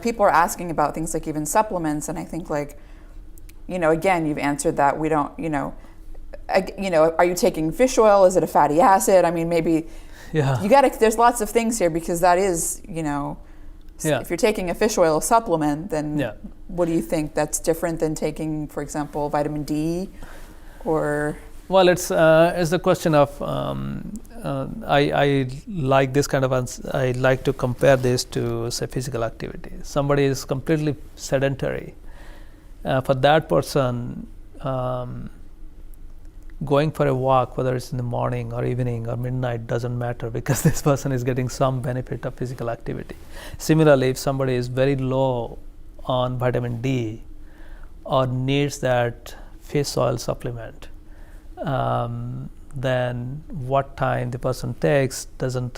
People are asking about things like even supplements, and I think again, you've answered that. We don't, are you taking fish oil? Is it a fatty acid? I mean, maybe there's lots of things here, because that is, if you're taking a fish oil supplement, then what do you think that's different than taking, for example, vitamin D or? Well, it's the question of, I like this kind of, I like to compare this to, say, physical activity. Somebody is completely sedentary. For that person, going for a walk, whether it's in the morning or evening or midnight, doesn't matter, because this person is getting some benefit of physical activity. Similarly, if somebody is very low on vitamin D or needs that fish oil supplement, then what time the person takes doesn't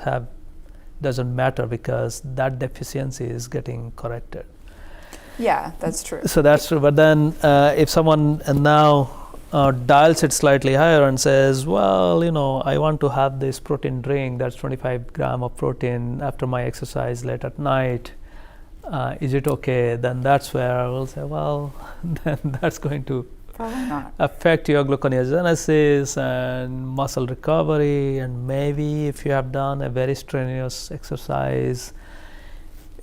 matter, because that deficiency is getting corrected. Yeah, that's true. So that's true. But then if someone now dials it slightly higher and says, well, I want to have this protein drink that's 25 grams of protein after my exercise late at night, is it okay? Then that's where I will say, well, then that's going to probably not affect your gluconeogenesis and muscle recovery. And maybe if you have done a very strenuous exercise,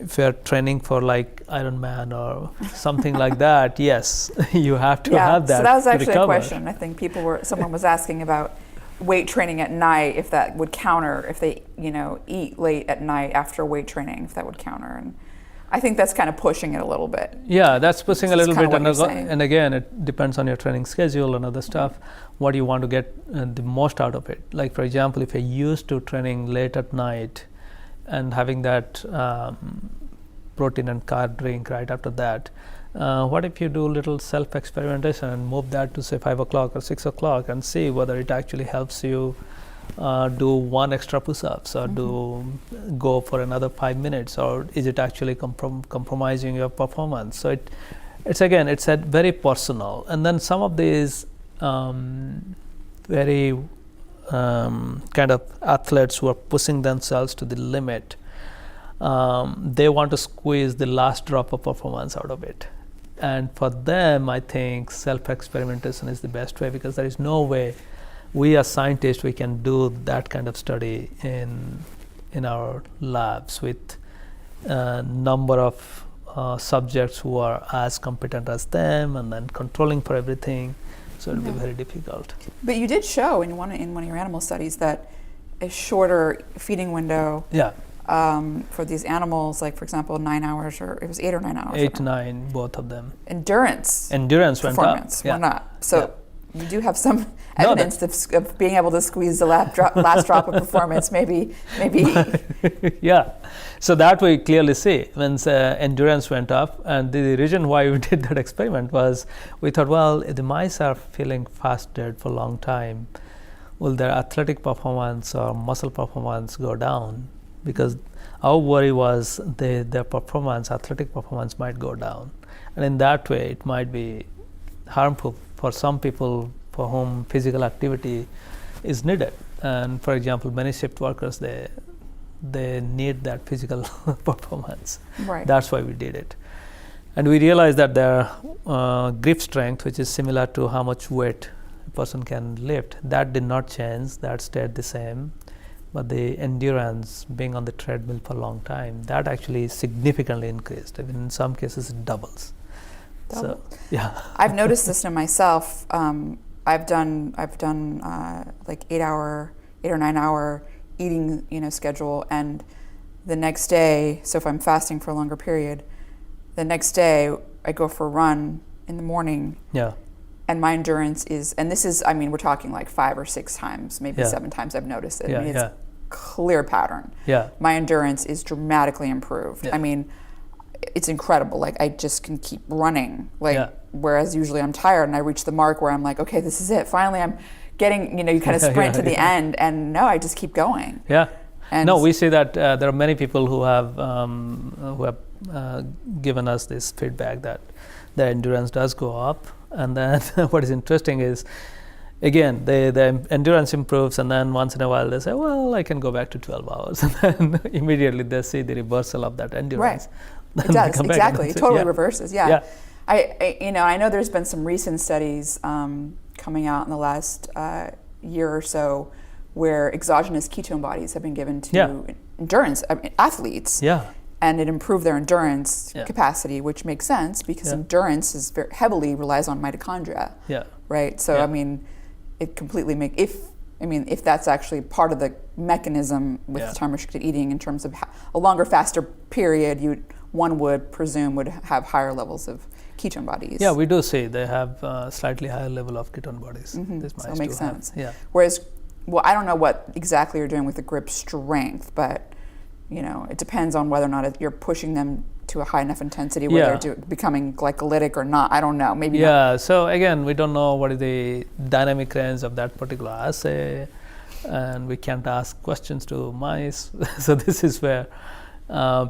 if you're training for like Ironman or something like that, yes, you have to have that. So that was actually recover. A question. I think someone was asking about weight training at night, if that would counter, if they, eat late at night after weight training, if that would counter. And I think that's kind of pushing it a little bit. Yeah, that's pushing a little bit. And again, it depends on your training schedule and other stuff, what you want to get the most out of it. Like, for example, if you're used to training late at night and having that protein and carb drink right after that, what if you do a little self-experimentation and move that to, say, 5 o'clock or 6 o'clock and see whether it actually helps you do one extra push-ups or go for another 5 minutes, or is it actually compromising your performance? So it's very personal. And then some of these very kind of athletes who are pushing themselves to the limit, they want to squeeze the last drop of performance out of it. And for them, I think self-experimentation is the best way, because there is no way we as scientists, we can do that kind of study in our labs with a number of subjects who are as competent as them, and then controlling for everything. So it'll be very difficult. But you did show in one of your animal studies that a shorter feeding window for these animals, like, for example, 9 hours, or it was 8 or 9 hours. 8 to 9, both of them. Endurance performance went up. So you do have some evidence of being able to squeeze the last drop of performance, maybe. Yeah. So that we clearly see when endurance went up. And the reason why we did that experiment was we thought, well, if the mice are feeling fasted for a long time, will their athletic performance or muscle performance go down? Because our worry was their athletic performance might go down. And in that way, it might be harmful for some people for whom physical activity is needed. And for example, many shift workers, they need that physical performance. Right. That's why we did it. And we realized that their grip strength, which is similar to how much weight a person can lift, that did not change, that stayed the same. But the endurance, being on the treadmill for a long time, that actually significantly increased. I mean, in some cases, it doubles. So, yeah. I've noticed this in myself. I've done like 8 or 9 hour eating, schedule, and the next day, so if I'm fasting for a longer period, the next day I go for a run in the morning. Yeah. And my endurance is, and this is, we're talking like 5 or 6 times, maybe 7 times I've noticed it. It's a clear pattern. Yeah. My endurance is dramatically improved. Yeah. It's incredible. Like, I just can keep running. Whereas usually I'm tired and I reach the mark where I'm like, okay, this is it. Finally, I'm getting, you kind of sprint to the end, and no, I just keep going. Yeah. And we see that there are many people who have given us this feedback that the endurance does go up. And then what is interesting is, again, the endurance improves, and then once in a while they say, well, I can go back to 12 hours. And then immediately they see the reversal of that endurance. Right. It does, come back exactly. and It totally yeah. reverses, yeah. Yeah. I know there's been some recent studies coming out in the last year or so where exogenous ketone bodies have been given to endurance athletes. Yeah. And it improved their endurance Yeah. capacity, which makes sense because Yeah. endurance is very heavily relies on mitochondria. Yeah. Right. So Yeah. I mean, it completely if that's actually part of the mechanism with Yeah. time restricted eating in terms of a longer, faster period, one would presume would have higher levels of ketone bodies. Yeah, we do see they have slightly higher level of ketone bodies. This So mice it makes do have. sense. Yeah. Whereas, well, I don't know what exactly you're doing with the grip strength, but it depends on whether or not you're pushing them to a high enough intensity where they're becoming glycolytic or not. I don't know. Maybe not. Yeah. So again, we don't know what is the dynamic range of that particular assay, and we can't ask questions to mice. So this is where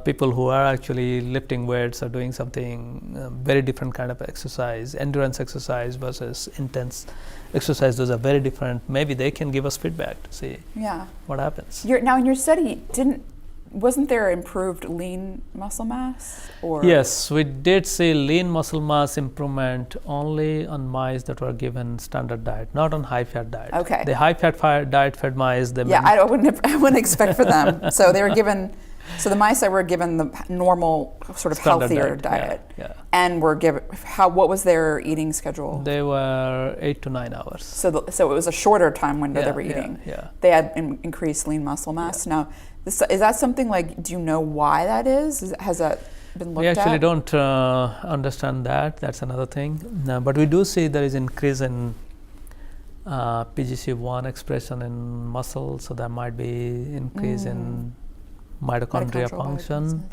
people who are actually lifting weights are doing something very different kind of exercise, endurance exercise versus intense exercise. Those are very different. Maybe they can give us feedback to see what happens. Now, in your study, wasn't there improved lean muscle mass? Or Yes, we did see lean muscle mass improvement only on mice that were given standard diet, not on high-fat diet. Okay. The high-fat diet-fed mice, I wouldn't expect for them. So they were given. So the mice that were given the normal, sort of standard healthier diet, yeah. and were given what was their eating schedule? They were 8 to 9 hours. So it was a shorter time window they were eating. Yeah. They had increased lean muscle mass. Now, is that something do you know why that is? Has that been looked at? We actually don't understand that. That's another thing. No, but we do see there is increase in PGC1 expression in muscle, so there might be increase in mitochondria function.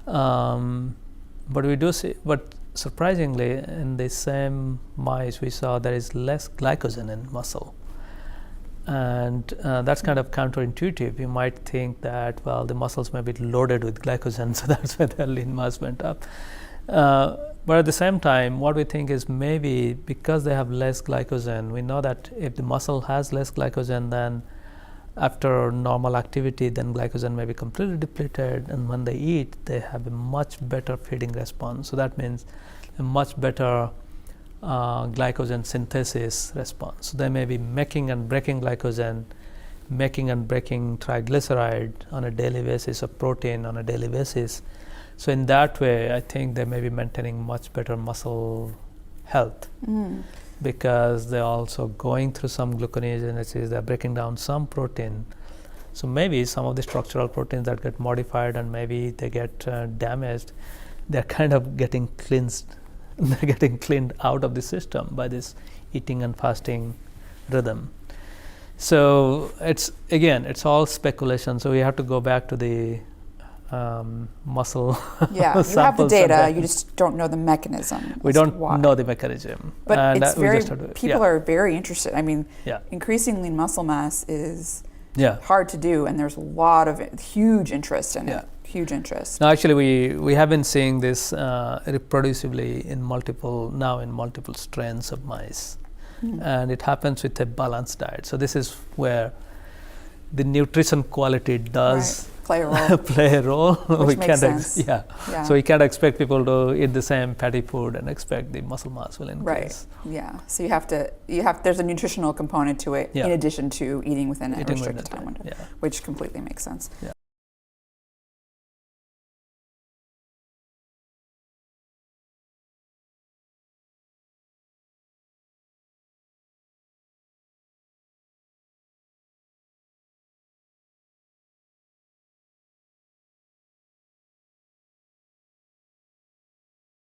But we do see, but surprisingly, in the same mice, we saw there is less glycogen in muscle. And that's kind of counterintuitive. You might think that, well, the muscles may be loaded with glycogen, so that's why their lean mass went up. But at the same time, what we think is maybe because they have less glycogen, we know that if the muscle has less glycogen, then after normal activity, then glycogen may be completely depleted, and when they eat, they have a much better feeding response. So that means a much better glycogen synthesis response. So they may be making and breaking glycogen, making and breaking triglyceride on a daily basis, or protein on a daily basis. So in that way, I think they may be maintaining much better muscle health. Because they're also going through some gluconeogenesis, they're breaking down some protein. So maybe some of the structural proteins that get modified and maybe they get damaged, they're kind of getting cleansed, they're getting cleaned out of the system by this eating and fasting rhythm. So it's all speculation. So we have to go back to the muscle you have the data, you just don't know the mechanism. We don't know the mechanism. But and it's people are very interested. I mean, increasing lean muscle mass is hard to do, and there's a lot of huge interest in it. Huge interest. Now, actually, we have been seeing this reproducibly in multiple strains of mice. And it happens with a balanced diet. So this is where the nutrition quality does play a role. Which makes sense. So we can't expect people to eat the same fatty food and expect the muscle mass will increase. So there's a nutritional component to it in addition to eating within a restricted time window, which completely makes sense.